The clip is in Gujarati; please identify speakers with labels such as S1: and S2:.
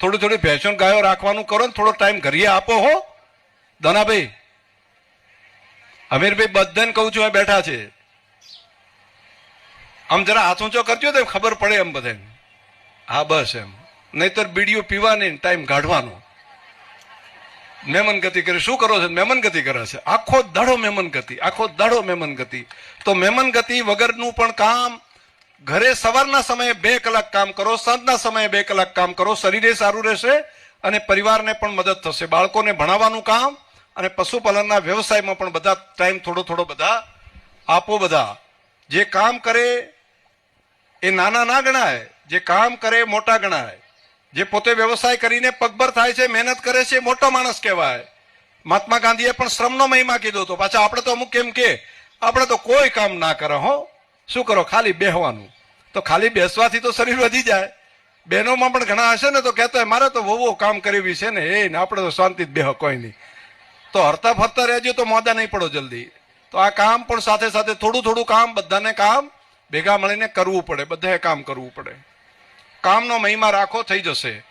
S1: થોડી થોડી ભેંસો ગાયો રાખવાનું કરો ને થોડો ટાઈમ ઘરે આપો હો દનાભાઈ અમીરભાઈ બધાને કહું છું બેઠા છે આમ જરા હાથ ઊંચો કરજો તો ખબર પડે એમ બધાને હા બસ એમ નહીતર બીડીઓ પીવાની ટાઈમ કાઢવાનો મહેમાન ગતિ કરી શું કરો છો મહેમાન ગતિ કરે છે આખો દાડો મહેમાન ગતિ આખો દાડો મહેમાન ગતિ તો મહેમાન ગતિ વગરનું પણ કામ ઘરે સવારના સમયે 2 કલાક કામ કરો સાંજના સમયે 2 કલાક કામ કરો શરીરે સારું રહેશે અને પરિવારને પણ મદદ થશે બાળકોને ભણાવવાનું કામ અને પશુપાલનના વ્યવસાયમાં પણ બધા ટાઈમ થોડો થોડો બધા આપો બધા જે કામ કરે એ નાના ના ગણાય જે કામ કરે મોટા ગણાય જે પોતે વ્યવસાય કરીને પગભર થાય છે મહેનત કરે છે મોટો માણસ કહેવાય મહાત્મા ગાંધીએ પણ શ્રમનો મહિમા કીધો હતો પાછા આપણે તો અમુક કેમ કે આપણે તો કોઈ કામ ના કરે હો શું કરો ખાલી બેહવાનું તો ખાલી બેસવાથી તો શરીર વધી જાય બહેનોમાં પણ ઘણા હશે ને તો કહેતો હોય મારે તો વહુઓ કામ કરવી છે ને એ આપણે તો શાંતિ જ બેહો કોઈ નહીં તો હરતા ફરતા રહેજો તો મોદા નહીં પડો જલ્દી તો આ કામ પણ સાથે સાથે થોડું થોડું કામ બધાને કામ ભેગા મળીને કરવું પડે બધાએ કામ કરવું પડે કામનો મહિમા રાખો થઈ જશે